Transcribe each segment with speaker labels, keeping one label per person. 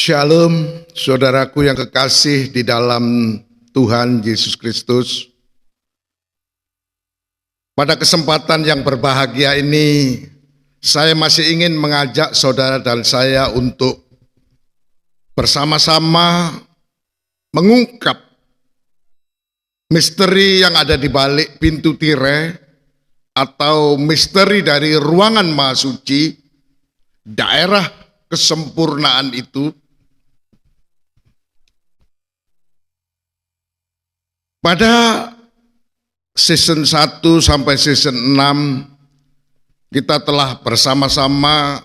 Speaker 1: Shalom, saudaraku yang kekasih di dalam Tuhan Yesus Kristus. Pada kesempatan yang berbahagia ini, saya masih ingin mengajak saudara dan saya untuk bersama-sama mengungkap misteri yang ada di balik pintu tirai atau misteri dari ruangan Maha Suci, daerah kesempurnaan itu. Pada season 1 sampai season 6 kita telah bersama-sama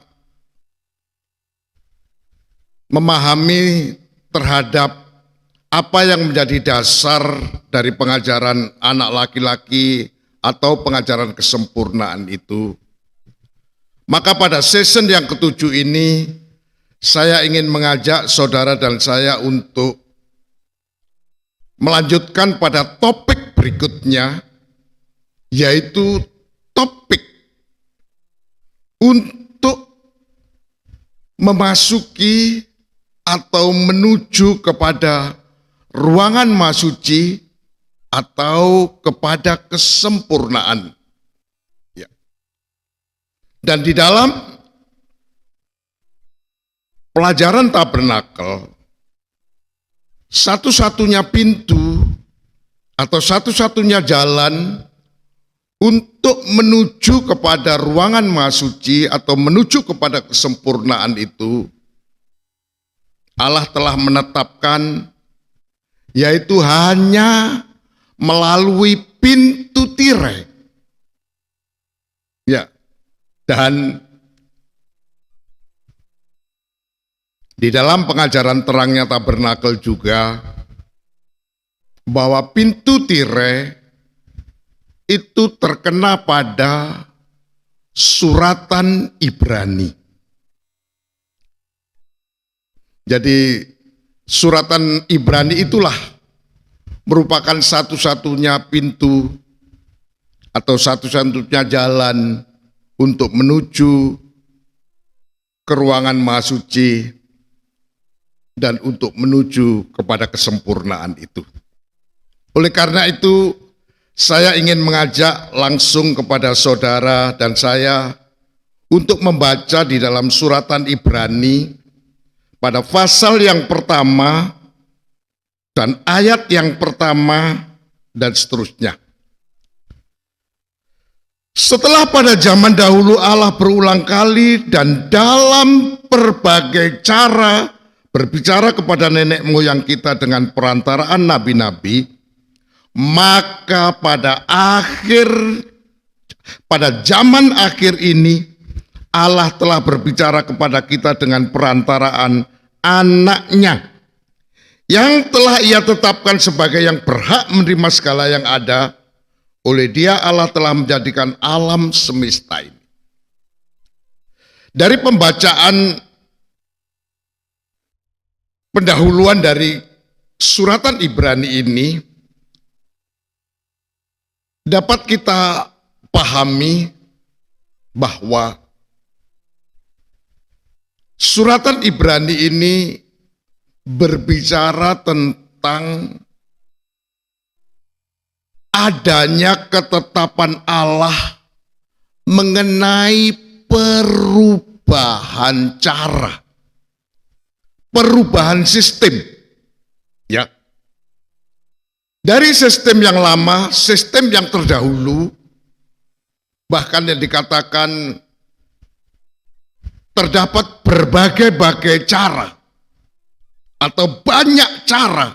Speaker 1: memahami terhadap apa yang menjadi dasar dari pengajaran anak laki-laki atau pengajaran kesempurnaan itu. Maka pada season yang ketujuh ini saya ingin mengajak saudara dan saya untuk melanjutkan pada topik berikutnya, yaitu topik untuk memasuki atau menuju kepada ruangan Maha Suci atau kepada kesempurnaan. Ya. Dan di dalam pelajaran tabernakel, satu-satunya pintu atau satu-satunya jalan untuk menuju kepada ruangan Maha Suci atau menuju kepada kesempurnaan itu, Allah telah menetapkan, yaitu hanya melalui pintu tirai. Ya, dan di dalam pengajaran terangnya tabernakel juga, bahwa pintu tirai itu terkena pada suratan Ibrani. Jadi suratan Ibrani itulah merupakan satu-satunya pintu atau satu-satunya jalan untuk menuju ke ruangan Maha Suci dan untuk menuju kepada kesempurnaan itu. Oleh karena itu, saya ingin mengajak langsung kepada saudara dan saya untuk membaca di dalam suratan Ibrani pada pasal yang pertama dan ayat yang pertama dan seterusnya. Setelah pada zaman dahulu Allah berulang kali dan dalam berbagai cara berbicara kepada nenek moyang kita dengan perantaraan nabi-nabi, maka pada zaman akhir ini Allah telah berbicara kepada kita dengan perantaraan anaknya yang telah ia tetapkan sebagai yang berhak menerima segala yang ada. Oleh dia Allah telah menjadikan alam semesta ini. Dari pembacaan pendahuluan dari suratan Ibrani ini dapat kita pahami bahwa suratan Ibrani ini berbicara tentang adanya ketetapan Allah mengenai perubahan cara, perubahan sistem, ya. Dari sistem yang lama, sistem yang terdahulu, bahkan yang dikatakan terdapat berbagai-bagai cara atau banyak cara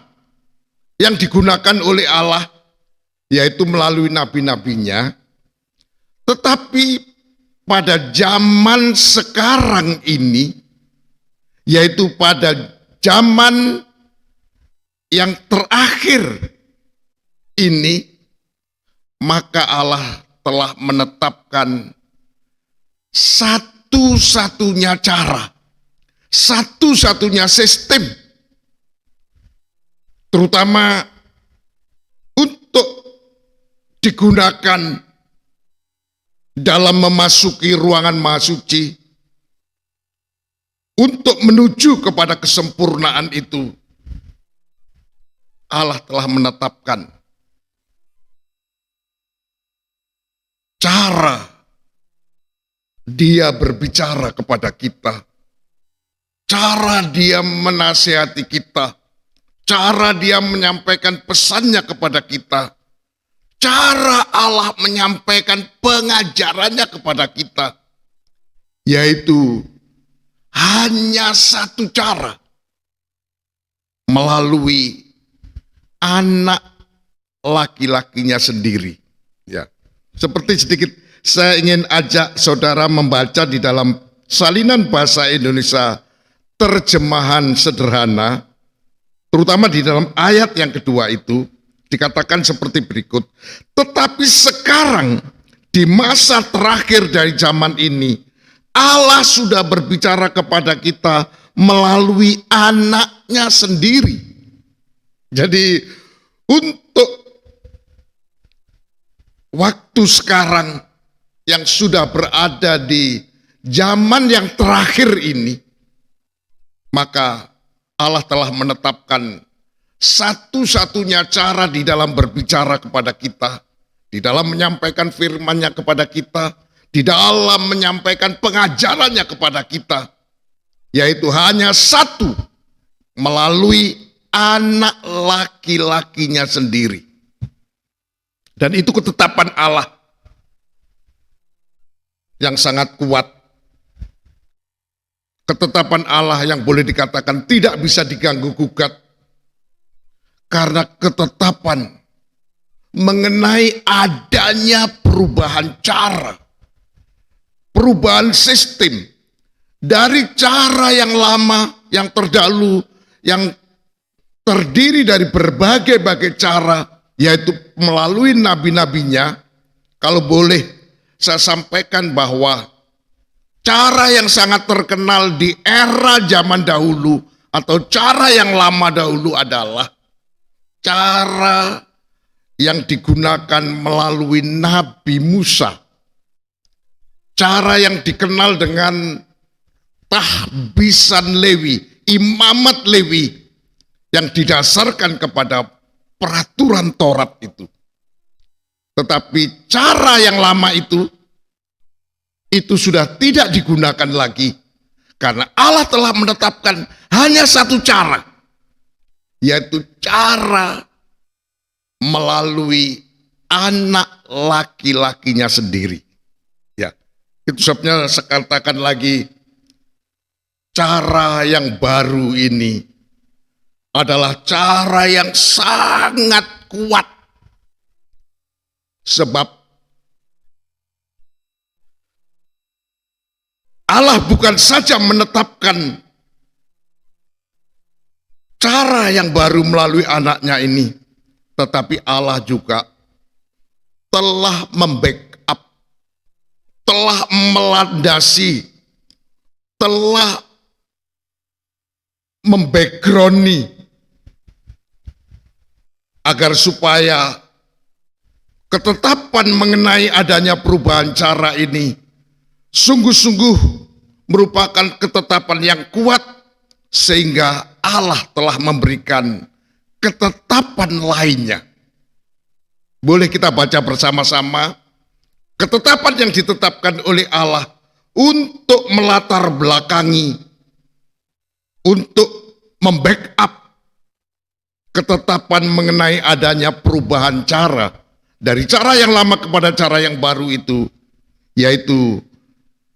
Speaker 1: yang digunakan oleh Allah, yaitu melalui nabi-nabinya. Tetapi pada zaman sekarang ini, yaitu pada zaman yang terakhir ini, maka Allah telah menetapkan satu-satunya cara, satu-satunya sistem, terutama untuk digunakan dalam memasuki ruangan Maha Suci, untuk menuju kepada kesempurnaan itu, Allah telah menetapkan cara Dia berbicara kepada kita, cara Dia menasihati kita, cara Dia menyampaikan pesannya kepada kita, cara Allah menyampaikan pengajarannya kepada kita, yaitu hanya satu cara, melalui anak laki-lakinya sendiri. Ya, seperti sedikit saya ingin ajak saudara membaca di dalam Salinan Bahasa Indonesia terjemahan sederhana, terutama di dalam ayat yang kedua itu dikatakan seperti berikut. Tetapi sekarang di masa terakhir dari zaman ini, Allah sudah berbicara kepada kita melalui anaknya sendiri. Jadi untuk waktu sekarang yang sudah berada di zaman yang terakhir ini, maka Allah telah menetapkan satu-satunya cara di dalam berbicara kepada kita, di dalam menyampaikan firman-Nya kepada kita, di dalam menyampaikan pengajarannya kepada kita, yaitu hanya satu, melalui anak laki-lakinya sendiri. Dan itu ketetapan Allah yang sangat kuat. Ketetapan Allah yang boleh dikatakan tidak bisa diganggu-gugat. Karena ketetapan mengenai adanya perubahan cara, perubahan sistem, dari cara yang lama, yang terdahulu, yang terdiri dari berbagai-bagai cara, yaitu melalui nabi-nabinya. Kalau boleh saya sampaikan bahwa cara yang sangat terkenal di era zaman dahulu atau cara yang lama dahulu adalah cara yang digunakan melalui Nabi Musa. Cara yang dikenal dengan tahbisan Lewi, imamat Lewi, yang didasarkan kepada peraturan Taurat itu. Tetapi cara yang lama itu sudah tidak digunakan lagi. Karena Allah telah menetapkan hanya satu cara, yaitu cara melalui anak laki-lakinya sendiri. Ya, itu sebabnya saya katakan lagi, cara yang baru ini adalah cara yang sangat kuat. Sebab Allah bukan saja menetapkan cara yang baru melalui anaknya ini, tetapi Allah juga telah membackup, telah melandasi, telah membackgrouni, agar supaya ketetapan mengenai adanya perubahan cara ini sungguh-sungguh merupakan ketetapan yang kuat, sehingga Allah telah memberikan ketetapan lainnya. Boleh kita baca bersama-sama ketetapan yang ditetapkan oleh Allah untuk melatar belakangi, untuk membackup ketetapan mengenai adanya perubahan cara dari cara yang lama kepada cara yang baru itu, yaitu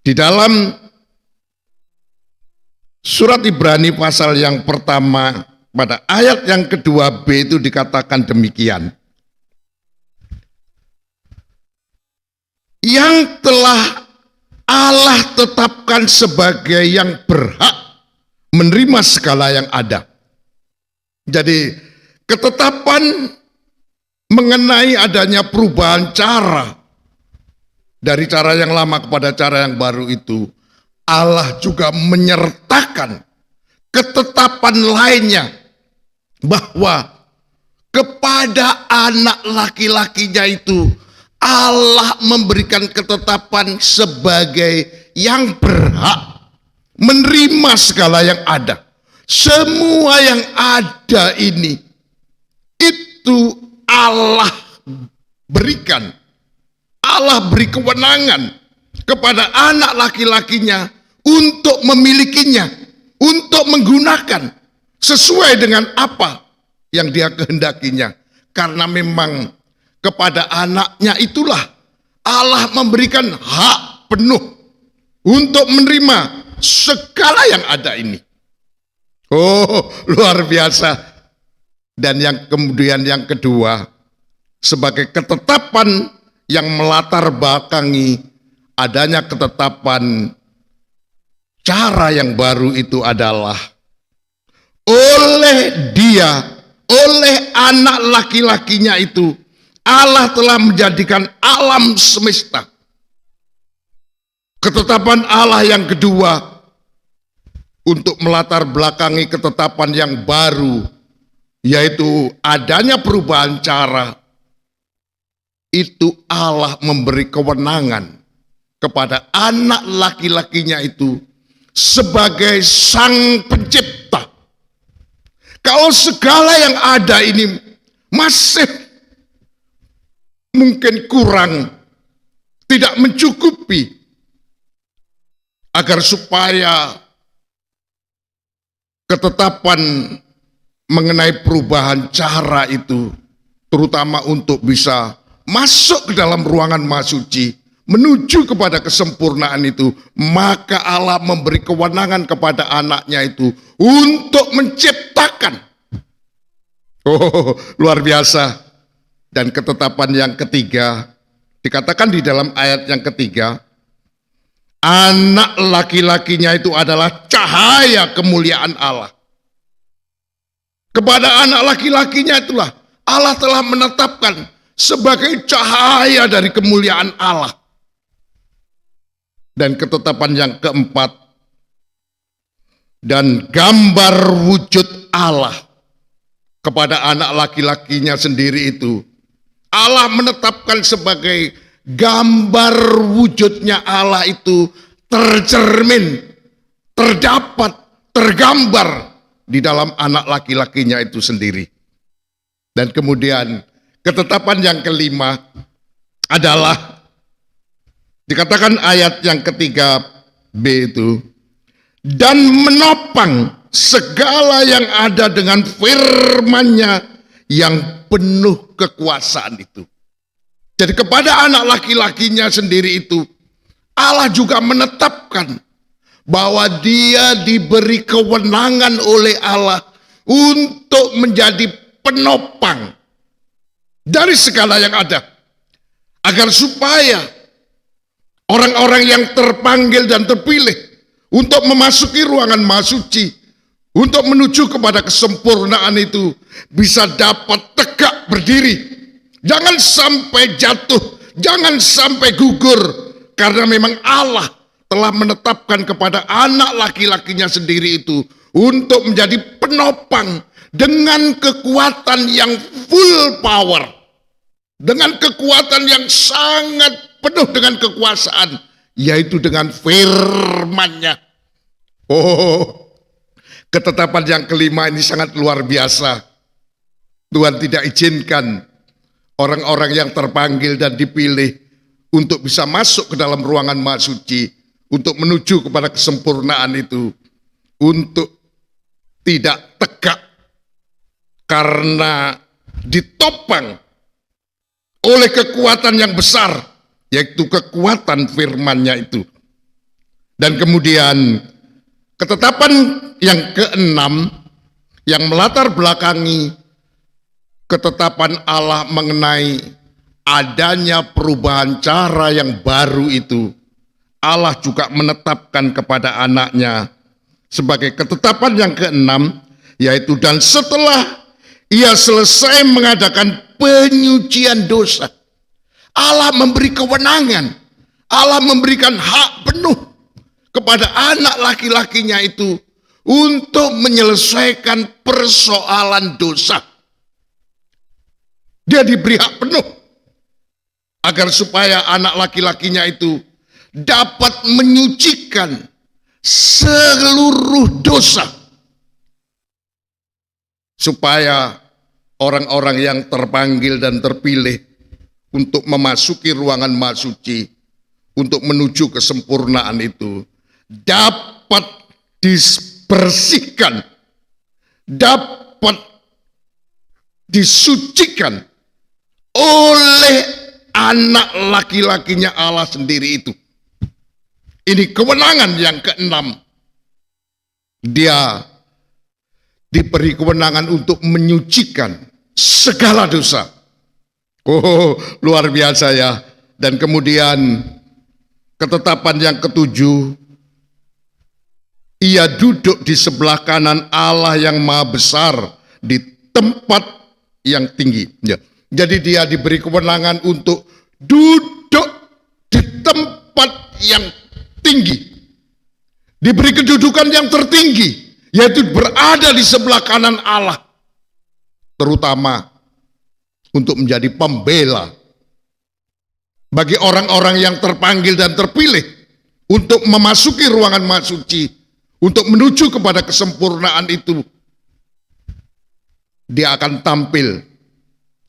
Speaker 1: di dalam surat Ibrani pasal yang pertama pada ayat yang kedua B itu dikatakan demikian. Yang telah Allah tetapkan sebagai yang berhak menerima segala yang ada. Jadi ketetapan mengenai adanya perubahan cara dari cara yang lama kepada cara yang baru itu, Allah juga menyertakan ketetapan lainnya, bahwa kepada anak laki-lakinya itu Allah memberikan ketetapan sebagai yang berhak menerima segala yang ada. Semua yang ada ini itu Allah berikan. Allah beri kewenangan kepada anak laki-lakinya untuk memilikinya, untuk menggunakan sesuai dengan apa yang dia kehendakinya. Karena memang kepada anaknya itulah Allah memberikan hak penuh untuk menerima segala yang ada ini. Oh, luar biasa. Dan yang kemudian yang kedua, sebagai ketetapan yang melatar belakangi adanya ketetapan cara yang baru itu adalah oleh dia, oleh anak laki-lakinya itu, Allah telah menjadikan alam semesta. Ketetapan Allah yang kedua untuk melatar belakangi ketetapan yang baru, yaitu adanya perubahan cara, itu Allah memberi kewenangan kepada anak laki-lakinya itu sebagai sang pencipta. Kalau segala yang ada ini masih mungkin kurang, tidak mencukupi, agar supaya ketetapan mengenai perubahan cara itu, terutama untuk bisa masuk ke dalam ruangan Maha Suci, menuju kepada kesempurnaan itu, maka Allah memberi kewenangan kepada anaknya itu untuk menciptakan. Oh, luar biasa. Dan ketetapan yang ketiga, dikatakan di dalam ayat yang ketiga, anak laki-lakinya itu adalah cahaya kemuliaan Allah. Kepada anak laki-lakinya itulah Allah telah menetapkan sebagai cahaya dari kemuliaan Allah. Dan ketetapan yang keempat, dan gambar wujud Allah kepada anak laki-lakinya sendiri itu, Allah menetapkan sebagai gambar wujudnya Allah itu tercermin, terdapat, tergambar di dalam anak laki-lakinya itu sendiri. Dan kemudian ketetapan yang kelima adalah dikatakan ayat yang ketiga B itu, dan menopang segala yang ada dengan firman-Nya yang penuh kekuasaan itu. Jadi kepada anak laki-lakinya sendiri itu, Allah juga menetapkan bahwa dia diberi kewenangan oleh Allah untuk menjadi penopang dari segala yang ada, agar supaya orang-orang yang terpanggil dan terpilih untuk memasuki ruangan Maha Suci, untuk menuju kepada kesempurnaan itu, bisa dapat tegak berdiri. Jangan sampai jatuh, jangan sampai gugur, karena memang Allah telah menetapkan kepada anak laki-lakinya sendiri itu untuk menjadi penopang dengan kekuatan yang full power, dengan kekuatan yang sangat penuh dengan kekuasaan, yaitu dengan firman-Nya. Oh, ketetapan yang kelima ini sangat luar biasa. Tuhan tidak izinkan orang-orang yang terpanggil dan dipilih untuk bisa masuk ke dalam ruangan Maha Suci, untuk menuju kepada kesempurnaan itu, untuk tidak tegak, karena ditopang oleh kekuatan yang besar, yaitu kekuatan firman-Nya itu. Dan kemudian ketetapan yang keenam yang melatar belakangi ketetapan Allah mengenai adanya perubahan cara yang baru itu, Allah juga menetapkan kepada anaknya sebagai ketetapan yang keenam, yaitu dan setelah ia selesai mengadakan penyucian dosa, Allah memberi kewenangan, Allah memberikan hak penuh kepada anak laki-lakinya itu untuk menyelesaikan persoalan dosa. Dia diberi hak penuh agar supaya anak laki-lakinya itu dapat menyucikan, seluruh dosa, supaya orang-orang yang terpanggil dan terpilih untuk memasuki ruangan Maha Suci, untuk menuju kesempurnaan itu, dapat dibersihkan, dapat disucikan oleh anak laki-lakinya Allah sendiri itu. Ini kewenangan yang keenam. Dia diberi kewenangan untuk menyucikan segala dosa. Oh, luar biasa ya. Dan kemudian ketetapan yang ketujuh, ia duduk di sebelah kanan Allah yang maha besar di tempat yang tinggi. Ya. Jadi dia diberi kewenangan untuk duduk di tempat yang tinggi. Diberi kedudukan yang tertinggi, yaitu berada di sebelah kanan Allah. Terutama untuk menjadi pembela bagi orang-orang yang terpanggil dan terpilih untuk memasuki ruangan Maha Suci, untuk menuju kepada kesempurnaan itu. Dia akan tampil,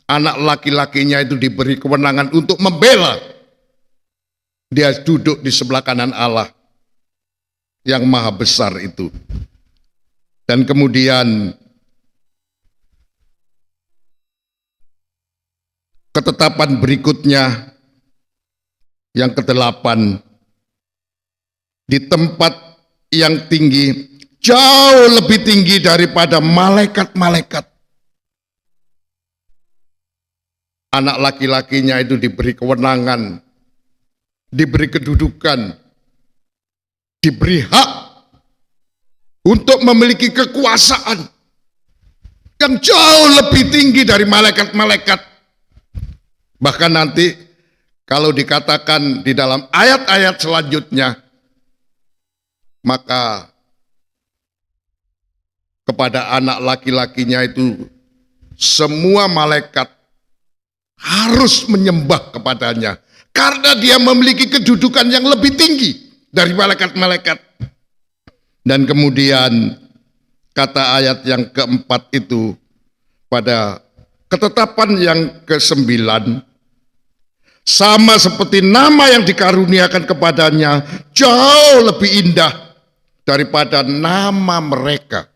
Speaker 1: anak laki-lakinya itu diberi kewenangan untuk membela. Dia duduk di sebelah kanan Allah yang maha besar itu. Dan kemudian ketetapan berikutnya yang kedelapan, di tempat yang tinggi, jauh lebih tinggi daripada malaikat-malaikat, anak laki-lakinya itu diberi kewenangan, diberi kedudukan, diberi hak untuk memiliki kekuasaan yang jauh lebih tinggi dari malaikat-malaikat. Bahkan nanti kalau dikatakan di dalam ayat-ayat selanjutnya, maka kepada anak laki-lakinya itu semua malaikat harus menyembah kepadanya, karena dia memiliki kedudukan yang lebih tinggi dari malaikat-malaikat. Dan kemudian kata ayat yang keempat itu, pada ketetapan yang ke-9, sama seperti nama yang dikaruniakan kepadanya jauh lebih indah daripada nama mereka.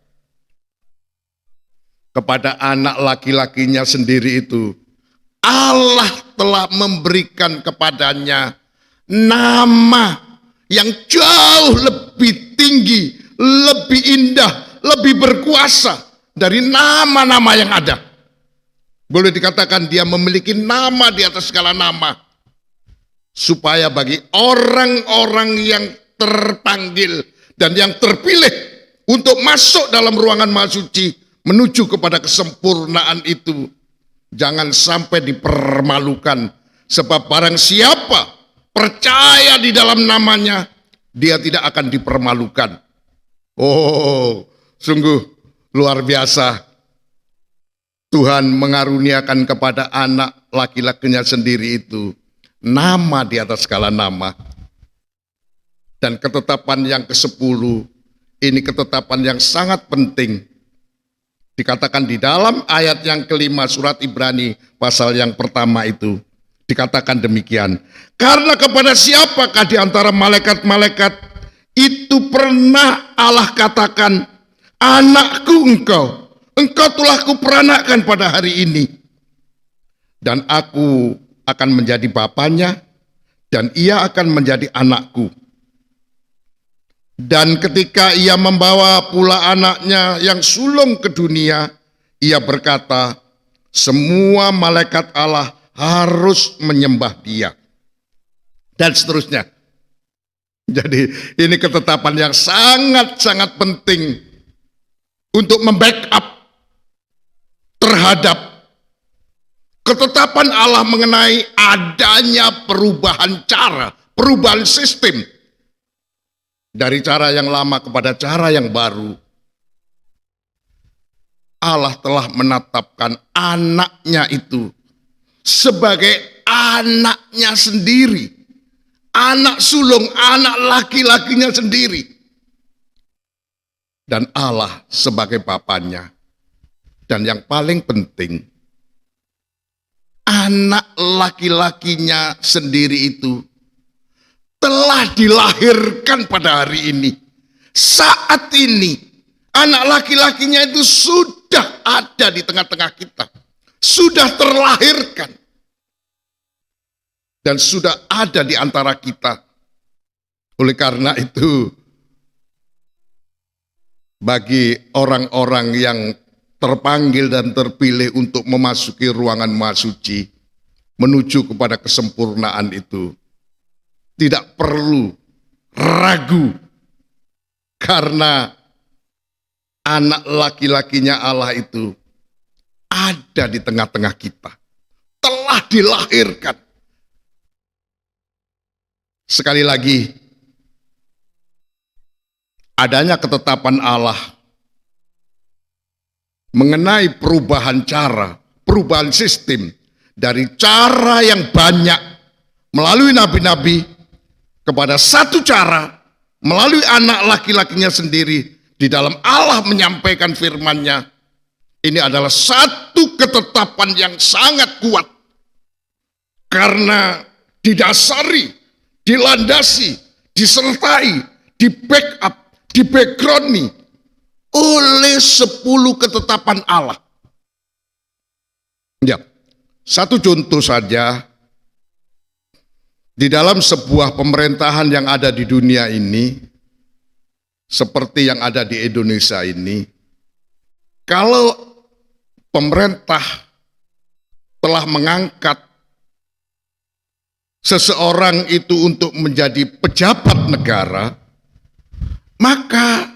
Speaker 1: Kepada anak laki-lakinya sendiri itu, Allah telah memberikan kepadanya nama yang jauh lebih tinggi, lebih indah, lebih berkuasa dari nama-nama yang ada. Boleh dikatakan dia memiliki nama di atas segala nama, supaya bagi orang-orang yang terpanggil dan yang terpilih untuk masuk dalam ruangan Maha Suci, menuju kepada kesempurnaan itu, jangan sampai dipermalukan. Sebab barang siapa percaya di dalam namanya, dia tidak akan dipermalukan. Oh, sungguh luar biasa. Tuhan mengaruniakan kepada anak laki-lakinya sendiri itu nama di atas segala nama. Dan ketetapan yang ke-10, ini ketetapan yang sangat penting. Dikatakan di dalam ayat yang kelima surat Ibrani pasal yang pertama itu, dikatakan demikian. Karena kepada siapakah di antara malaikat-malaikat itu pernah Allah katakan, anakku engkau telah kuperanakkan pada hari ini. Dan aku akan menjadi bapaknya, dan ia akan menjadi anakku. Dan ketika ia membawa pula anaknya yang sulung ke dunia, ia berkata, semua malaikat Allah harus menyembah dia. Dan seterusnya. Jadi ini ketetapan yang sangat-sangat penting untuk membackup terhadap ketetapan Allah mengenai adanya perubahan cara, perubahan sistem dari cara yang lama kepada cara yang baru. Allah telah menetapkan anaknya itu sebagai anaknya sendiri, anak sulung, anak laki-lakinya sendiri. dan Allah sebagai Bapanya. Dan yang paling penting, anak laki-lakinya sendiri itu telah dilahirkan pada hari ini. Saat ini, anak laki-lakinya itu sudah ada di tengah-tengah kita. Sudah terlahirkan. Dan sudah ada di antara kita. Oleh karena itu, bagi orang-orang yang terpanggil dan terpilih untuk memasuki ruangan Maha Suci, menuju kepada kesempurnaan itu, tidak perlu ragu, karena anak laki-lakinya Allah itu ada di tengah-tengah kita, telah dilahirkan. Sekali lagi, adanya ketetapan Allah mengenai perubahan cara, perubahan sistem, dari cara yang banyak melalui nabi-nabi kepada satu cara melalui anak laki-lakinya sendiri di dalam Allah menyampaikan firman-Nya. Ini adalah satu ketetapan yang sangat kuat karena didasari, dilandasi, disertai, di backup, di background oleh 10 ketetapan Allah. Ya, satu contoh saja, di dalam sebuah pemerintahan yang ada di dunia ini, seperti yang ada di Indonesia ini, kalau pemerintah telah mengangkat seseorang itu untuk menjadi pejabat negara, maka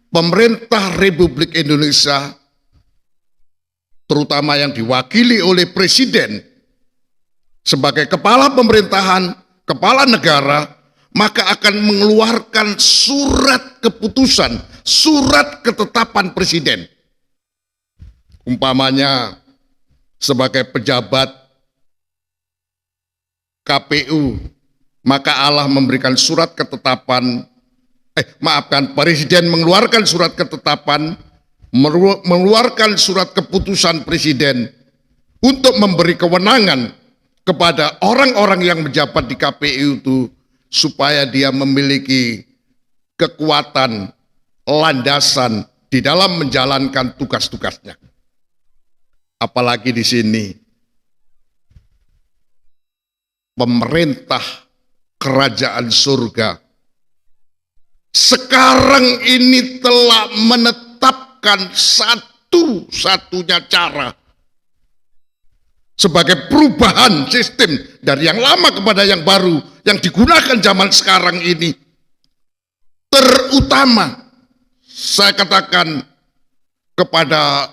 Speaker 1: pemerintah Republik Indonesia, terutama yang diwakili oleh Presiden sebagai kepala pemerintahan, kepala negara, maka akan mengeluarkan surat keputusan, surat ketetapan Presiden. Umpamanya sebagai pejabat KPU, maka Allah memberikan surat ketetapan, Presiden mengeluarkan surat ketetapan, mengeluarkan surat keputusan Presiden untuk memberi kewenangan kepada orang-orang yang menjabat di KPU itu, supaya dia memiliki kekuatan, landasan di dalam menjalankan tugas-tugasnya. Apalagi di sini, pemerintah kerajaan surga sekarang ini telah menetapkan satu-satunya cara sebagai perubahan sistem dari yang lama kepada yang baru yang digunakan zaman sekarang ini. Terutama saya katakan kepada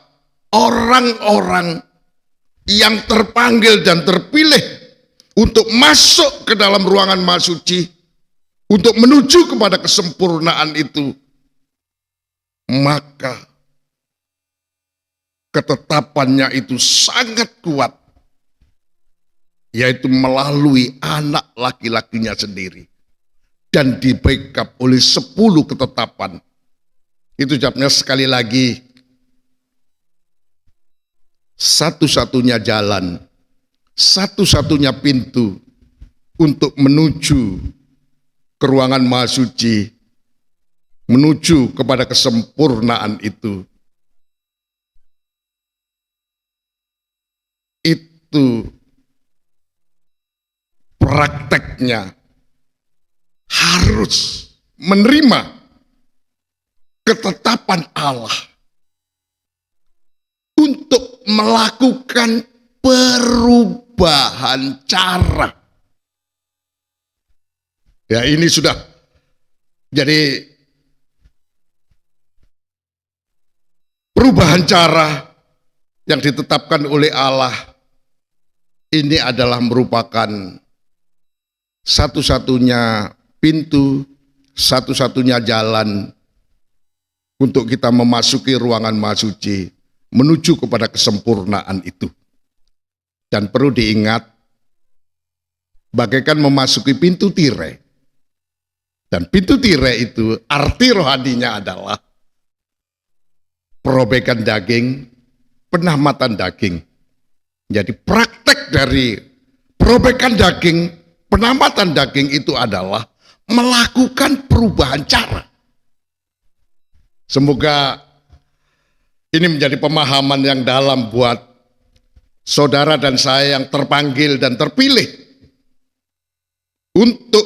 Speaker 1: orang-orang yang terpanggil dan terpilih untuk masuk ke dalam ruangan Maha Suci, untuk menuju kepada kesempurnaan itu, maka ketetapannya itu sangat kuat, yaitu melalui anak laki-lakinya sendiri, dan di backup oleh 10 ketetapan. Itu jawabnya sekali lagi, satu-satunya jalan, satu-satunya pintu untuk menuju ke ruangan Maha Suci, menuju kepada kesempurnaan itu prakteknya harus menerima ketetapan Allah untuk melakukan perubahan cara. Ya, ini sudah jadi perubahan cara yang ditetapkan oleh Allah. Ini adalah merupakan satu-satunya pintu, satu-satunya jalan untuk kita memasuki ruangan Maha Suci, menuju kepada kesempurnaan itu. Dan perlu diingat, bagaikan memasuki pintu tirai. Dan pintu tirai itu arti rohaninya adalah perobekan daging, penamatan daging. Jadi praktek dari perobekan daging, penamatan daging itu adalah melakukan perubahan cara. Semoga ini menjadi pemahaman yang dalam buat saudara dan saya yang terpanggil dan terpilih untuk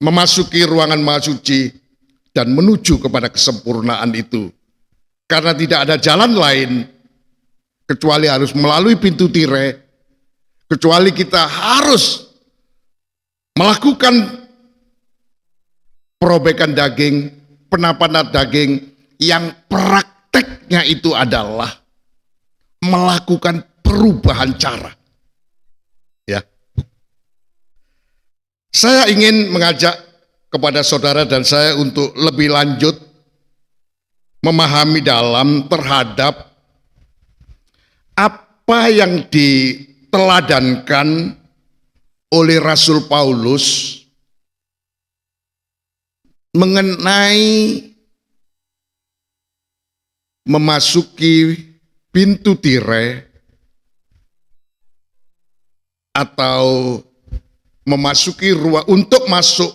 Speaker 1: memasuki ruangan Maha Suci dan menuju kepada kesempurnaan itu. Karena tidak ada jalan lain kecuali harus melalui pintu tirai, kecuali kita harus melakukan perobekan daging, penamatan daging yang prakteknya itu adalah melakukan perubahan cara. Ya. Saya ingin mengajak kepada saudara dan saya untuk lebih lanjut memahami dalam terhadap apa yang diteladankan oleh Rasul Paulus mengenai memasuki pintu tirai atau memasuki ruang untuk masuk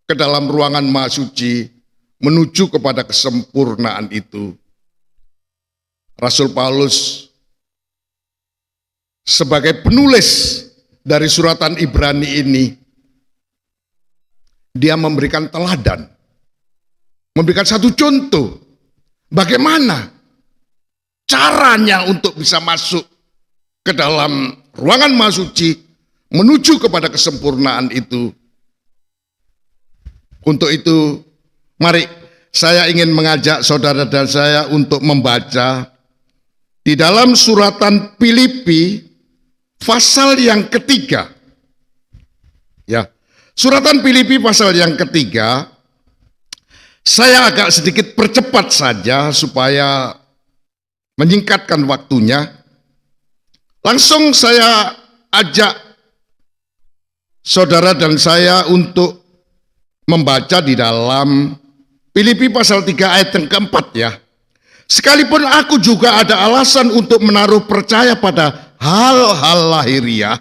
Speaker 1: ke dalam ruangan Maha Suci menuju kepada kesempurnaan itu. Rasul Paulus sebagai penulis dari suratan Ibrani ini, dia memberikan teladan, memberikan satu contoh bagaimana caranya untuk bisa masuk ke dalam ruangan Maha Suci menuju kepada kesempurnaan itu. Untuk itu, mari saya ingin mengajak saudara dan saya untuk membaca di dalam suratan Filipi pasal yang ketiga. Ya, suratan Filipi pasal yang ketiga, saya agak sedikit percepat saja supaya menyingkatkan waktunya. Langsung saya ajak saudara dan saya untuk membaca di dalam Filipi pasal 3 ayat yang keempat ya. Sekalipun aku juga ada alasan untuk menaruh percaya pada hal-hal lahiriah,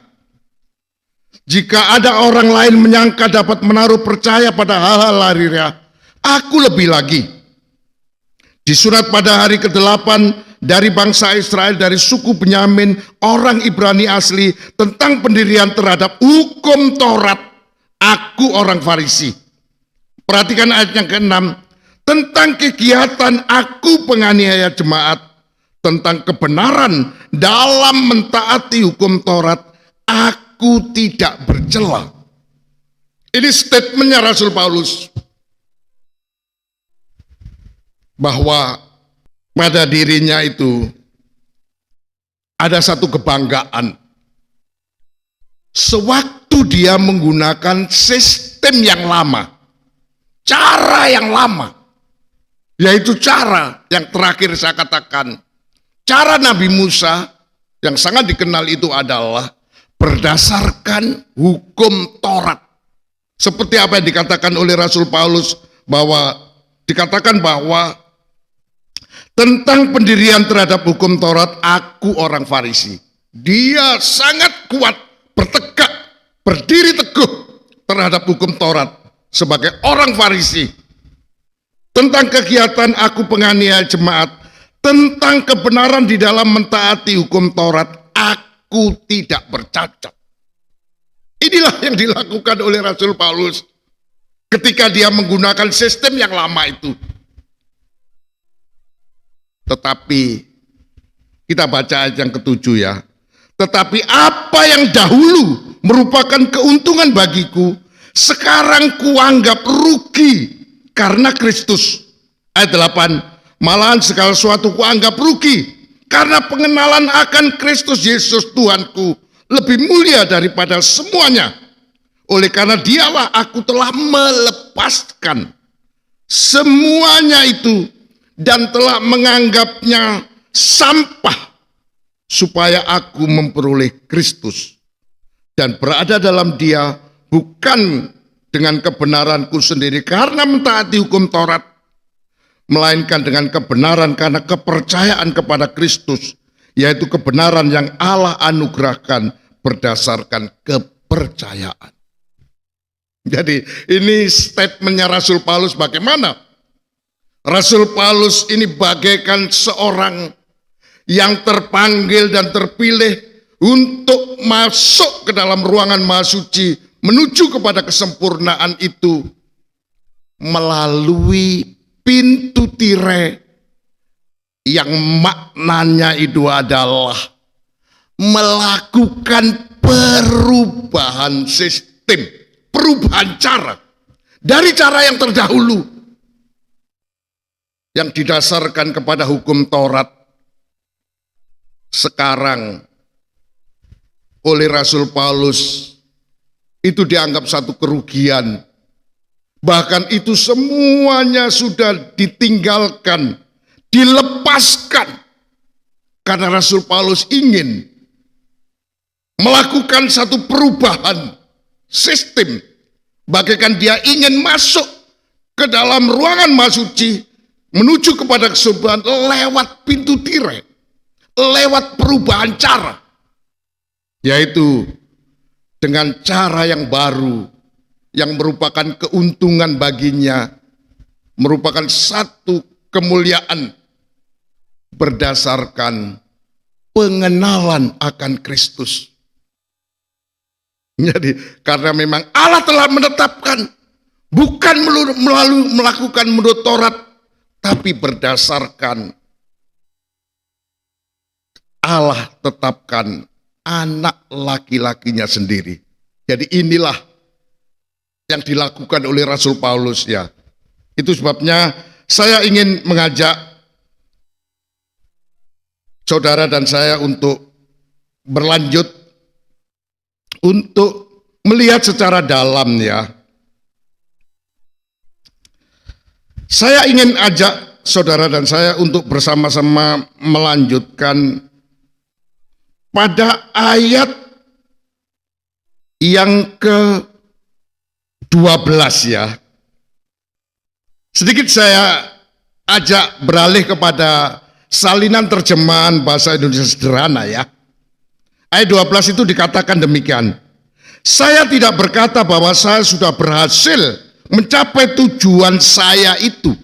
Speaker 1: jika ada orang lain menyangka dapat menaruh percaya pada hal-hal lahiriah, aku lebih lagi. Di surat pada hari ke-8 dari bangsa Israel, dari suku Benyamin, orang Ibrani asli, tentang pendirian terhadap hukum Taurat, aku orang Farisi. Perhatikan ayat yang ke-6, tentang kegiatan aku penganiaya jemaat, tentang kebenaran dalam mentaati hukum Taurat, aku tidak bercela. Ini statementnya Rasul Paulus, bahwa pada dirinya itu ada satu kebanggaan. Sewaktu dia menggunakan sistem yang lama, cara yang lama, yaitu cara yang terakhir saya katakan, cara Nabi Musa yang sangat dikenal itu adalah berdasarkan hukum Taurat. Seperti apa yang dikatakan oleh Rasul Paulus, bahwa dikatakan bahwa tentang pendirian terhadap hukum Taurat, aku orang Farisi. Dia sangat kuat, bertegak, berdiri teguh terhadap hukum Taurat sebagai orang Farisi. Tentang kegiatan aku penganiaya jemaat, tentang kebenaran di dalam mentaati hukum Taurat, aku tidak bercacat. Inilah yang dilakukan oleh Rasul Paulus ketika dia menggunakan sistem yang lama itu. Tetapi kita baca ayat yang ke-7 ya. Tetapi apa yang dahulu merupakan keuntungan bagiku, sekarang kuanggap rugi karena Kristus. Ayat 8, malahan segala sesuatu kuanggap rugi karena pengenalan akan Kristus Yesus Tuhanku lebih mulia daripada semuanya. Oleh karena dialah aku telah melepaskan semuanya itu dan telah menganggapnya sampah supaya aku memperoleh Kristus dan berada dalam Dia, bukan dengan kebenaranku sendiri karena mentaati hukum Taurat, melainkan dengan kebenaran karena kepercayaan kepada Kristus, yaitu kebenaran yang Allah anugerahkan berdasarkan kepercayaan. Jadi ini statementnya Rasul Paulus bagaimana? Rasul Paulus ini bagaikan seorang yang terpanggil dan terpilih untuk masuk ke dalam ruangan Maha Suci menuju kepada kesempurnaan itu melalui pintu tirai yang maknanya itu adalah melakukan perubahan sistem, perubahan cara dari cara yang terdahulu yang didasarkan kepada hukum Taurat. Sekarang oleh Rasul Paulus itu dianggap satu kerugian. Bahkan itu semuanya sudah ditinggalkan, dilepaskan. Karena Rasul Paulus ingin melakukan satu perubahan sistem. Bagaikan dia ingin masuk ke dalam ruangan Maha Suci menuju kepada kesempurnaan lewat pintu tirai, lewat perubahan cara. Yaitu dengan cara yang baru, yang merupakan keuntungan baginya, merupakan satu kemuliaan berdasarkan pengenalan akan Kristus. Jadi karena memang Allah telah menetapkan, bukan melalui melakukan menurut Taurat, tapi berdasarkan Allah tetapkan anak laki-lakinya sendiri. Jadi inilah yang dilakukan oleh Rasul Paulus ya. Itu sebabnya saya ingin mengajak saudara dan saya untuk berlanjut untuk melihat secara dalam ya. Saya ingin ajak saudara dan saya untuk bersama-sama melanjutkan pada ayat yang ke-12 ya. Sedikit saya ajak beralih kepada salinan terjemahan bahasa Indonesia sederhana ya. Ayat 12 itu dikatakan demikian. Saya tidak berkata bahwa saya sudah berhasil mencapai tujuan saya itu.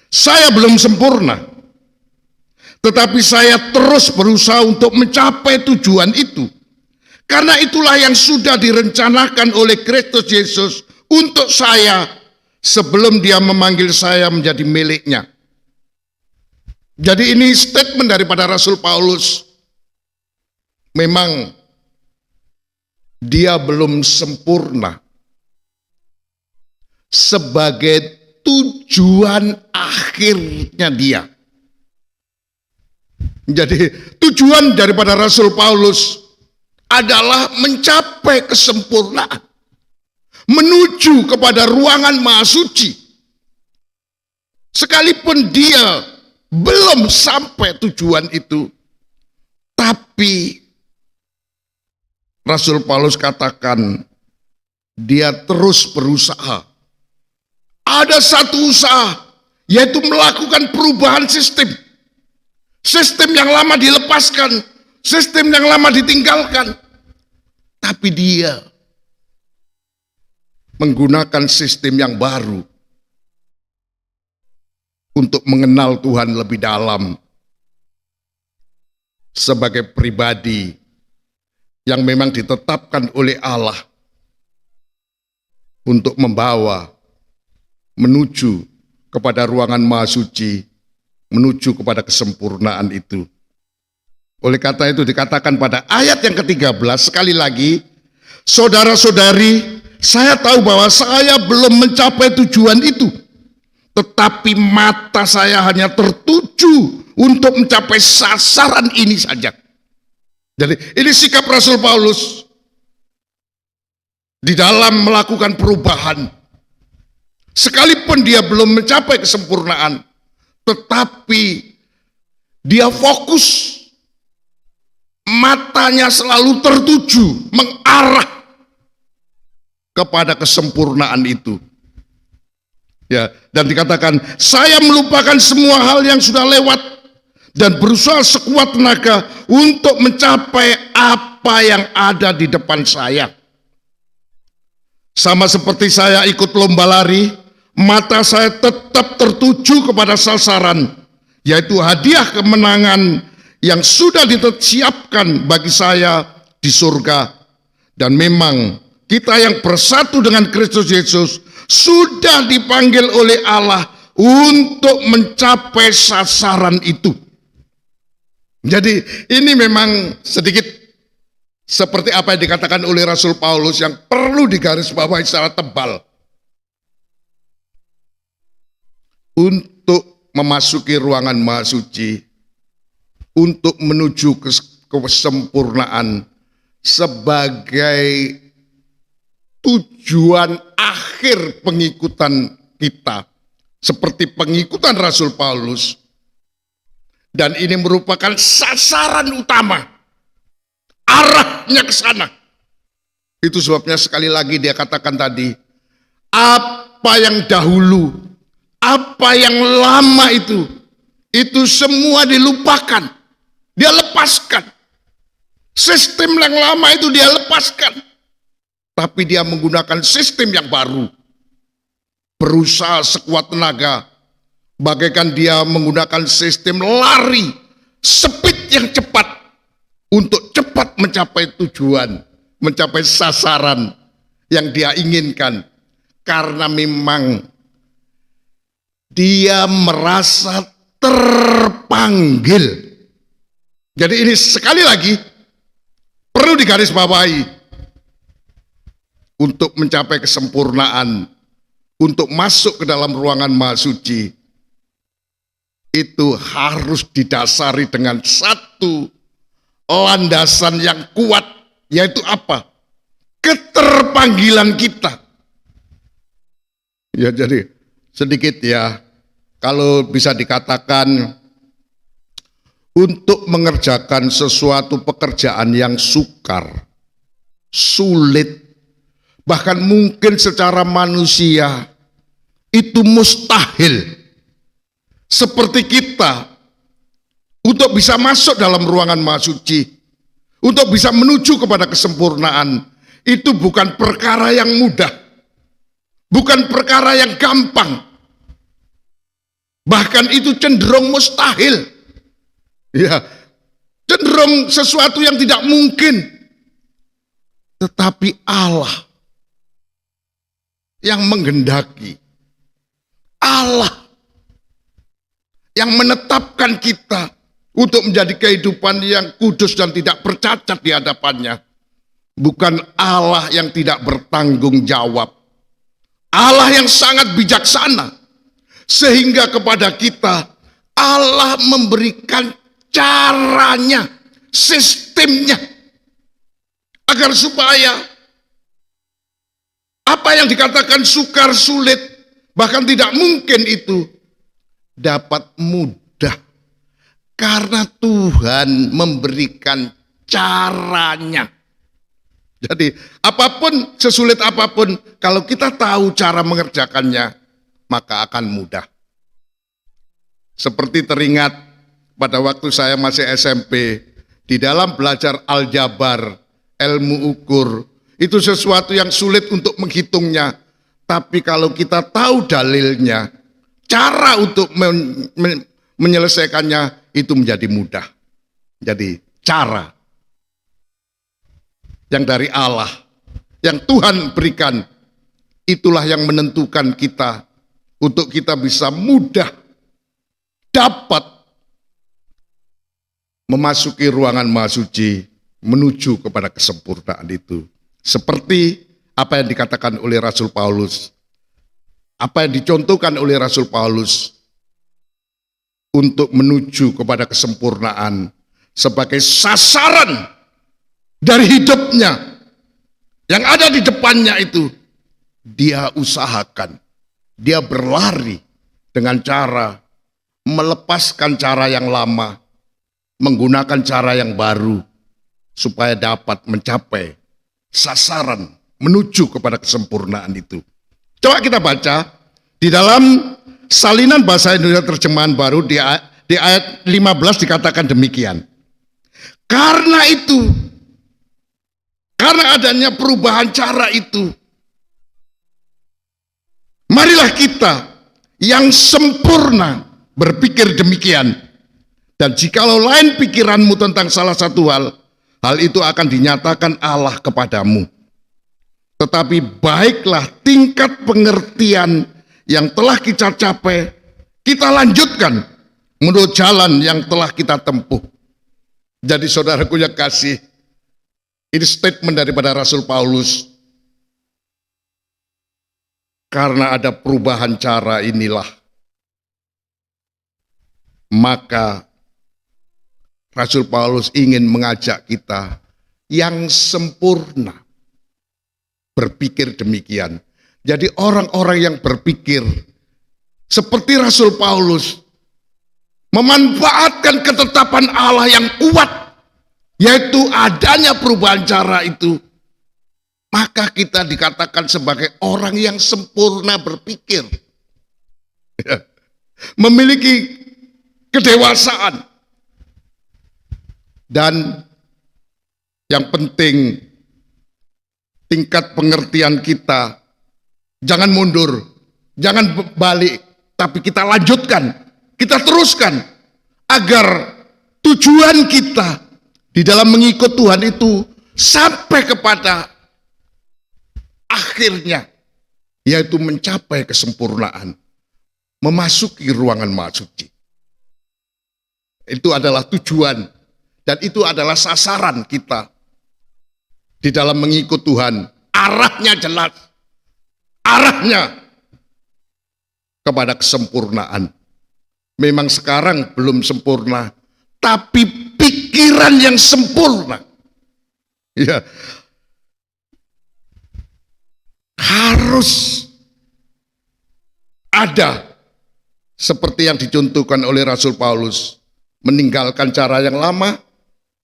Speaker 1: Saya belum sempurna. Tetapi saya terus berusaha untuk mencapai tujuan itu. Karena itulah yang sudah direncanakan oleh Kristus Yesus untuk saya sebelum dia memanggil saya menjadi miliknya. Jadi ini statement daripada Rasul Paulus. Memang dia belum sempurna sebagai tujuan akhirnya dia. Jadi tujuan daripada Rasul Paulus adalah mencapai kesempurnaan, menuju kepada ruangan Maha Suci. Sekalipun dia belum sampai tujuan itu, tapi Rasul Paulus katakan dia terus berusaha. Ada satu usaha, yaitu melakukan perubahan sistem. Sistem yang lama dilepaskan, sistem yang lama ditinggalkan. Tapi dia menggunakan sistem yang baru untuk mengenal Tuhan lebih dalam sebagai pribadi yang memang ditetapkan oleh Allah untuk membawa menuju kepada ruangan Maha Suci, menuju kepada kesempurnaan itu. Oleh kata itu dikatakan pada ayat yang ke-13 sekali lagi, saudara-saudari, saya tahu bahwa saya belum mencapai tujuan itu, tetapi mata saya hanya tertuju untuk mencapai sasaran ini saja. Jadi ini sikap Rasul Paulus di dalam melakukan perubahan. Sekalipun dia belum mencapai kesempurnaan, tetapi dia fokus, matanya selalu tertuju, mengarah kepada kesempurnaan itu. Ya, dan dikatakan, saya melupakan semua hal yang sudah lewat dan berusaha sekuat tenaga untuk mencapai apa yang ada di depan saya. Sama seperti saya ikut lomba lari, mata saya tetap tertuju kepada sasaran, yaitu hadiah kemenangan yang sudah disiapkan bagi saya di surga. Dan memang kita yang bersatu dengan Kristus Yesus sudah dipanggil oleh Allah untuk mencapai sasaran itu. Jadi ini memang sedikit seperti apa yang dikatakan oleh Rasul Paulus yang perlu digarisbawahi secara tebal. Untuk memasuki ruangan Maha Suci, untuk menuju kesempurnaan sebagai tujuan akhir pengikutan kita, seperti pengikutan Rasul Paulus, dan ini merupakan sasaran utama, arahnya ke sana. Itu sebabnya sekali lagi dia katakan tadi, apa yang dahulu, apa yang lama itu semua dilupakan, dia lepaskan. Sistem yang lama itu dia lepaskan, tapi dia menggunakan sistem yang baru. Berusaha sekuat tenaga, bagaikan dia menggunakan sistem lari, speed yang cepat, untuk cepat mencapai tujuan, mencapai sasaran yang dia inginkan. Karena memang dia merasa terpanggil. Jadi ini sekali lagi perlu digarisbawahi, untuk mencapai kesempurnaan, untuk masuk ke dalam ruangan Maha Suci, itu harus didasari dengan satu landasan yang kuat, yaitu apa? Keterpanggilan kita. Ya, jadi sedikit ya, kalau bisa dikatakan untuk mengerjakan sesuatu pekerjaan yang sukar, sulit, bahkan mungkin secara manusia itu mustahil. Seperti kita, untuk bisa masuk dalam ruangan Maha Suci, untuk bisa menuju kepada kesempurnaan, itu bukan perkara yang mudah, bukan perkara yang gampang, bahkan itu cenderung mustahil. Ya, cenderung sesuatu yang tidak mungkin. Tetapi Allah yang menghendaki, Allah yang menetapkan kita untuk menjadi kehidupan yang kudus dan tidak bercacat di hadapannya. Bukan Allah yang tidak bertanggung jawab. Allah yang sangat bijaksana, sehingga kepada kita Allah memberikan caranya, sistemnya, agar supaya apa yang dikatakan sukar, sulit, bahkan tidak mungkin itu dapat mudah, karena Tuhan memberikan caranya. Jadi apapun, sesulit apapun, kalau kita tahu cara mengerjakannya, maka akan mudah. Seperti teringat pada waktu saya masih SMP, di dalam belajar aljabar, ilmu ukur, itu sesuatu yang sulit untuk menghitungnya. Tapi kalau kita tahu dalilnya, cara untuk menyelesaikannya itu menjadi mudah. Jadi cara yang dari Allah, yang Tuhan berikan, itulah yang menentukan kita untuk kita bisa mudah dapat memasuki ruangan Maha Suci, menuju kepada kesempurnaan itu. Seperti apa yang dikatakan oleh Rasul Paulus, apa yang dicontohkan oleh Rasul Paulus untuk menuju kepada kesempurnaan sebagai sasaran dari hidupnya yang ada di depannya itu. Dia usahakan, dia berlari dengan cara melepaskan cara yang lama, menggunakan cara yang baru, supaya dapat mencapai sasaran menuju kepada kesempurnaan itu. Coba kita baca Di dalam salinan bahasa Indonesia terjemahan baru di ayat 15 dikatakan demikian. Karena itu, karena adanya perubahan cara itu, marilah kita yang sempurna berpikir demikian. Dan jikalau lain pikiranmu tentang salah satu hal itu akan dinyatakan Allah kepadamu. Tetapi baiklah tingkat pengertian yang telah kita capai, kita lanjutkan menurut jalan yang telah kita tempuh. Jadi saudaraku yang kasih, ini statement daripada Rasul Paulus. Karena ada perubahan cara inilah, maka Rasul Paulus ingin mengajak kita yang sempurna berpikir demikian. Jadi orang-orang yang berpikir seperti Rasul Paulus, memanfaatkan ketetapan Allah yang kuat, yaitu adanya perubahan cara itu, maka kita dikatakan sebagai orang yang sempurna berpikir. Memiliki kedewasaan. Dan yang penting, tingkat pengertian kita jangan mundur, jangan balik, tapi kita lanjutkan, kita teruskan, agar tujuan kita di dalam mengikut Tuhan itu sampai kepada akhirnya, yaitu mencapai kesempurnaan, memasuki ruangan Maha Suci. Itu adalah tujuan, dan itu adalah sasaran kita di dalam mengikut Tuhan. Arahnya jelas, arahnya kepada kesempurnaan. Memang sekarang belum sempurna, tapi pikiran yang sempurna, ya, harus ada seperti yang dicontohkan oleh Rasul Paulus, meninggalkan cara yang lama,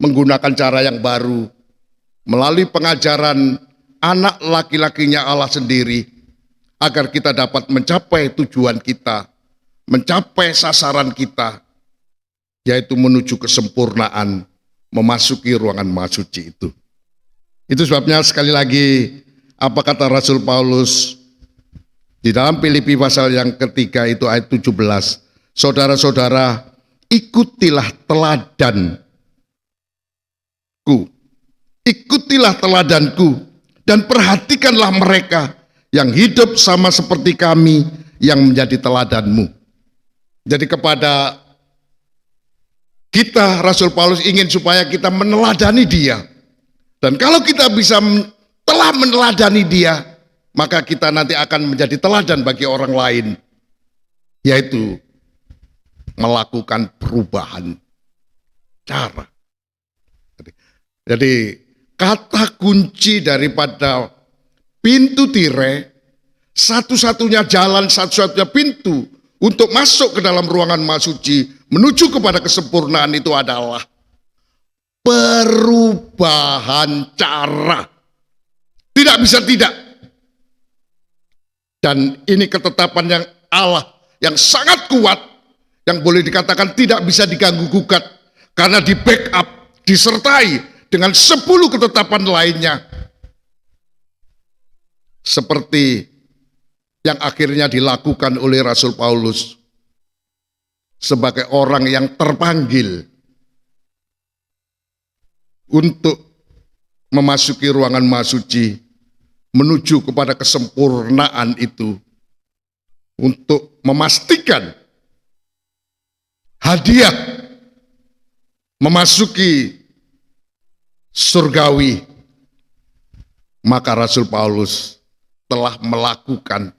Speaker 1: menggunakan cara yang baru, melalui pengajaran anak laki-lakinya Allah sendiri, agar kita dapat mencapai tujuan kita, mencapai sasaran kita, yaitu menuju kesempurnaan, memasuki ruangan Maha Suci itu. Itu sebabnya sekali lagi, apa kata Rasul Paulus di dalam Filipi pasal yang ketiga itu ayat 17, saudara-saudara, ikutilah teladanku, dan perhatikanlah mereka yang hidup sama seperti kami yang menjadi teladanmu. Jadi kepada kita, Rasul Paulus ingin supaya kita meneladani dia. Dan kalau kita bisa telah meneladani dia, maka kita nanti akan menjadi teladan bagi orang lain, yaitu melakukan perubahan cara. Jadi kata kunci daripada pintu tirai, satu-satunya jalan, satu-satunya pintu untuk masuk ke dalam ruangan Maha Suci, menuju kepada kesempurnaan itu adalah perubahan cara. Tidak bisa tidak. Dan ini ketetapan yang Allah yang sangat kuat, yang boleh dikatakan tidak bisa diganggu gugat, karena di backup, disertai dengan 10 ketetapan lainnya. Seperti yang akhirnya dilakukan oleh Rasul Paulus sebagai orang yang terpanggil untuk memasuki ruangan Maha Suci, menuju kepada kesempurnaan itu, untuk memastikan hadiah memasuki surgawi. Maka Rasul Paulus telah melakukan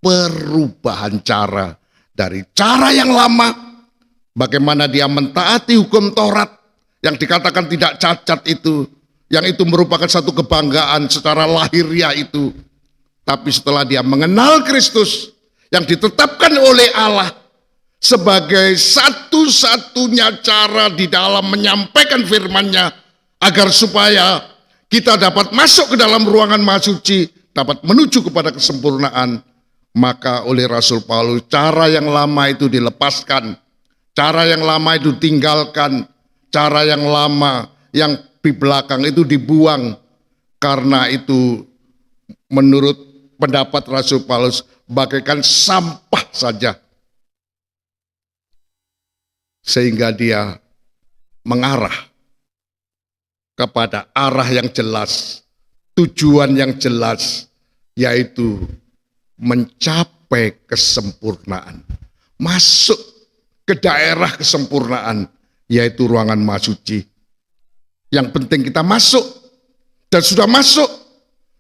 Speaker 1: perubahan cara dari cara yang lama, bagaimana dia mentaati hukum Taurat yang dikatakan tidak cacat itu, yang itu merupakan satu kebanggaan secara lahiriah itu. Tapi setelah dia mengenal Kristus yang ditetapkan oleh Allah sebagai satu-satunya cara di dalam menyampaikan firman-Nya, agar supaya kita dapat masuk ke dalam ruangan Maha Suci, dapat menuju kepada kesempurnaan, Maka oleh Rasul Paulus, cara yang lama itu dilepaskan, cara yang lama itu tinggalkan, cara yang lama yang di belakang itu dibuang. Karena itu menurut pendapat Rasul Paulus bagaikan sampah saja. Sehingga dia mengarah kepada arah yang jelas, tujuan yang jelas, yaitu mencapai kesempurnaan. Masuk ke daerah kesempurnaan, yaitu ruangan Maha Suci. Yang penting kita masuk, dan sudah masuk.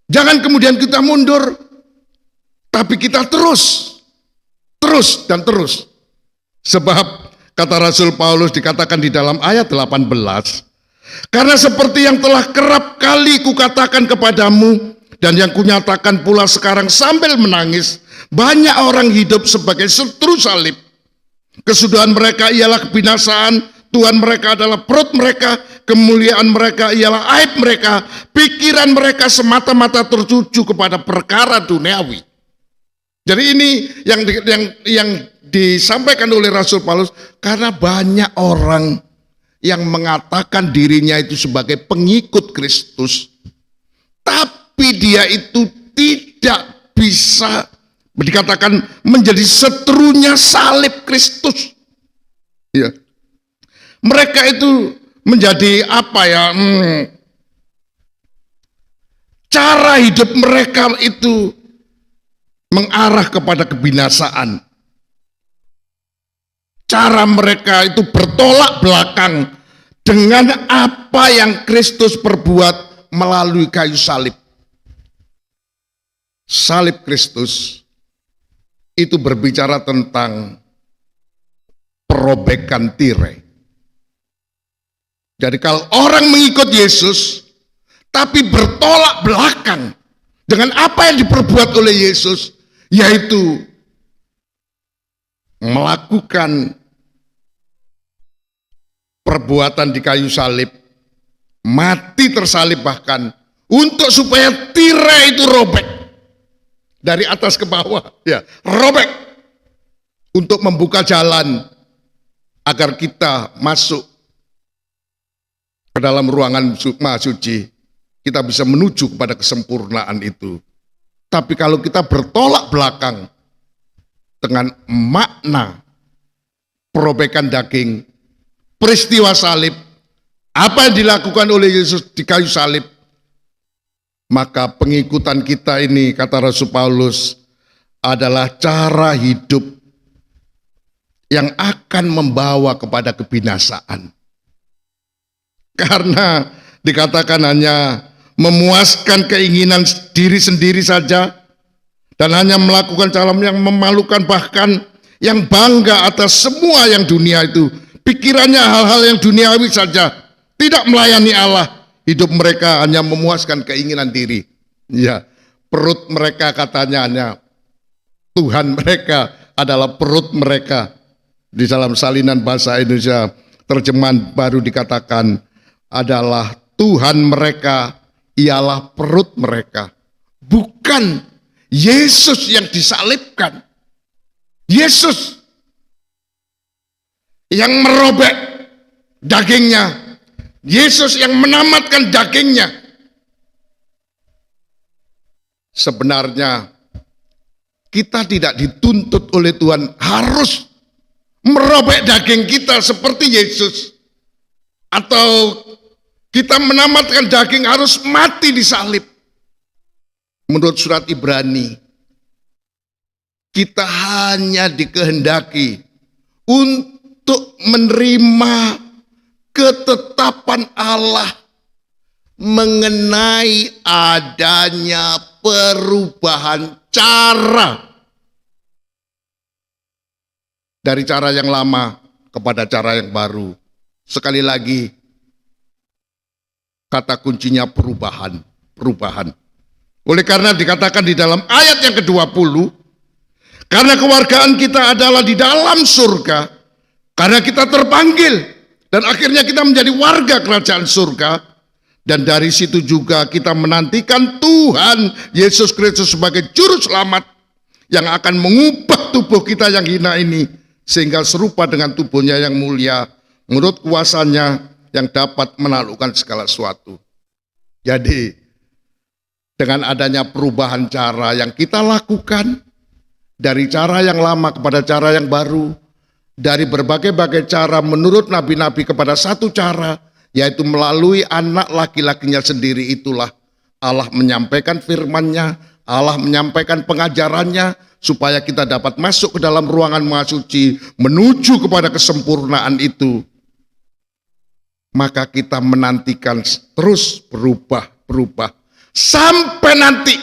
Speaker 1: Jangan kemudian kita mundur, tapi kita terus dan terus. Sebab kata Rasul Paulus dikatakan di dalam ayat 18, karena seperti yang telah kerap kali kukatakan kepadamu, dan yang kunyatakan pula sekarang sambil menangis, banyak orang hidup sebagai seteru salib. Kesudahan mereka ialah kebinasaan, Tuhan mereka adalah perut mereka, kemuliaan mereka ialah aib mereka, pikiran mereka semata-mata tertuju kepada perkara duniawi. Jadi ini yang disampaikan oleh Rasul Paulus, karena banyak orang yang mengatakan dirinya itu sebagai pengikut Kristus, tapi dia itu tidak bisa dikatakan menjadi seterunya salib Kristus. Ya. Mereka itu menjadi apa ya? Cara hidup mereka itu mengarah kepada kebinasaan. Cara mereka itu bertolak belakang dengan apa yang Kristus perbuat melalui kayu salib. Salib Kristus itu berbicara tentang perobekan tirai. Jadi kalau orang mengikut Yesus tapi bertolak belakang dengan apa yang diperbuat oleh Yesus, yaitu melakukan perbuatan di kayu salib, mati tersalib bahkan, untuk supaya tirai itu robek dari atas ke bawah, ya, robek untuk membuka jalan agar kita masuk ke dalam ruangan Maha Suci, kita bisa menuju kepada kesempurnaan itu. Tapi kalau kita bertolak belakang dengan makna perobekan daging, peristiwa salib, apa yang dilakukan oleh Yesus di kayu salib, maka pengikutan kita ini, kata Rasul Paulus, adalah cara hidup yang akan membawa kepada kebinasaan. Karena dikatakan hanya memuaskan keinginan diri sendiri saja, dan hanya melakukan cara yang memalukan, bahkan yang bangga atas semua yang dunia itu. Pikirannya hal-hal yang duniawi saja, tidak melayani Allah. Hidup mereka hanya memuaskan keinginan diri. Ya, perut mereka katanya hanya Tuhan mereka adalah perut mereka. Di dalam salinan bahasa Indonesia terjemahan baru dikatakan adalah Tuhan mereka ialah perut mereka. Bukan Yesus yang disalibkan. Yesus yang merobek dagingnya. Yesus yang menamatkan dagingnya. Sebenarnya kita tidak dituntut oleh Tuhan harus merobek daging kita seperti Yesus, atau kita menamatkan daging harus mati di salib. Menurut surat Ibrani, kita hanya dikehendaki untuk menerima ketetapan Allah mengenai adanya perubahan cara dari cara yang lama kepada cara yang baru. Sekali lagi, kata kuncinya perubahan. Oleh karena dikatakan di dalam ayat yang ke-20, karena kewargaan kita adalah di dalam surga, karena kita terpanggil dan akhirnya kita menjadi warga kerajaan surga, dan dari situ juga kita menantikan Tuhan Yesus Kristus sebagai juru selamat yang akan mengubah tubuh kita yang hina ini sehingga serupa dengan tubuhnya yang mulia menurut kuasanya yang dapat menaklukkan segala sesuatu. Jadi dengan adanya perubahan cara yang kita lakukan dari cara yang lama kepada cara yang baru, dari berbagai-bagai cara menurut nabi-nabi kepada satu cara, yaitu melalui anak laki-lakinya sendiri, itulah Allah menyampaikan firman-Nya, Allah menyampaikan pengajarannya supaya kita dapat masuk ke dalam ruangan Maha Suci menuju kepada kesempurnaan itu. Maka kita menantikan terus berubah sampai nanti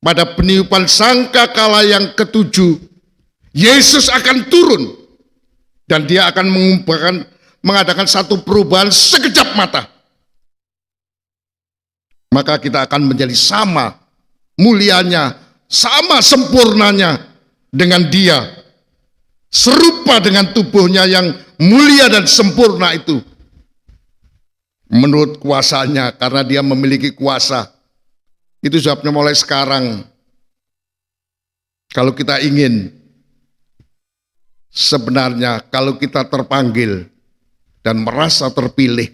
Speaker 1: pada peniupan sangkakala yang ketujuh, Yesus akan turun dan dia akan mengadakan satu perubahan sekejap mata. Maka kita akan menjadi sama mulianya, sama sempurnanya dengan dia, serupa dengan tubuhnya yang mulia dan sempurna itu. Menurut kuasanya, karena dia memiliki kuasa. Itu sebabnya mulai sekarang, kalau kita ingin, sebenarnya kalau kita terpanggil dan merasa terpilih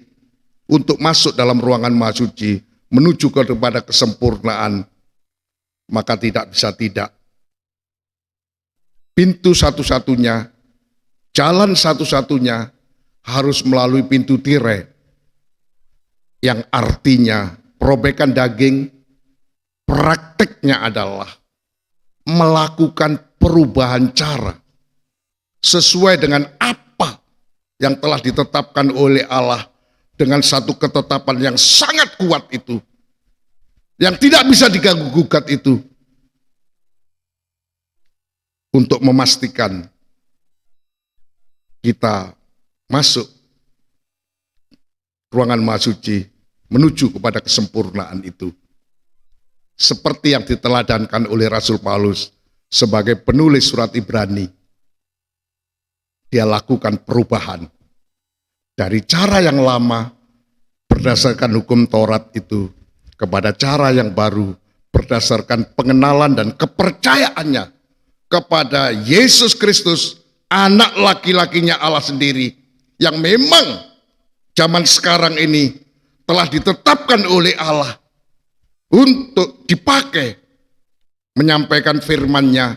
Speaker 1: untuk masuk dalam ruangan Maha Suci, menuju kepada kesempurnaan, maka tidak bisa tidak. Pintu satu-satunya, jalan satu-satunya harus melalui pintu tirai, yang artinya perobekan daging. Prakteknya adalah melakukan perubahan cara sesuai dengan apa yang telah ditetapkan oleh Allah, dengan satu ketetapan yang sangat kuat itu, yang tidak bisa diganggu-gugat itu, untuk memastikan kita masuk ruangan Maha Suci menuju kepada kesempurnaan itu. Seperti yang diteladankan oleh Rasul Paulus sebagai penulis surat Ibrani. Dia lakukan perubahan dari cara yang lama berdasarkan hukum Taurat itu kepada cara yang baru berdasarkan pengenalan dan kepercayaannya kepada Yesus Kristus, anak laki-lakinya Allah sendiri, yang memang zaman sekarang ini telah ditetapkan oleh Allah untuk dipakai menyampaikan firman-Nya,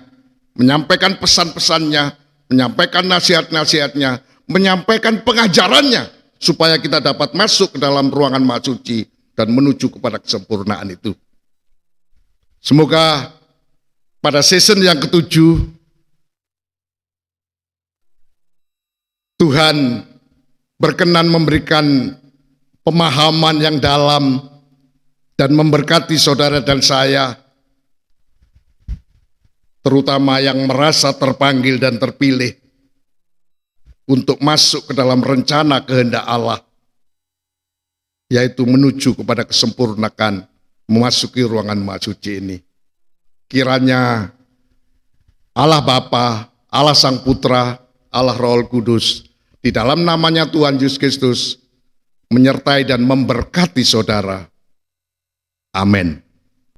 Speaker 1: menyampaikan pesan-pesannya, menyampaikan nasihat-nasihatnya, menyampaikan pengajarannya, supaya kita dapat masuk ke dalam ruangan Maha Suci dan menuju kepada kesempurnaan itu. Semoga pada season yang ketujuh, Tuhan berkenan memberikan pemahaman yang dalam dan memberkati saudara dan saya, terutama yang merasa terpanggil dan terpilih untuk masuk ke dalam rencana kehendak Allah, yaitu menuju kepada kesempurnaan, memasuki ruangan Maha Suci ini. Kiranya Allah Bapa, Allah Sang Putra, Allah Roh Kudus, di dalam namanya Tuhan Yesus Kristus, menyertai dan memberkati saudara. Amin.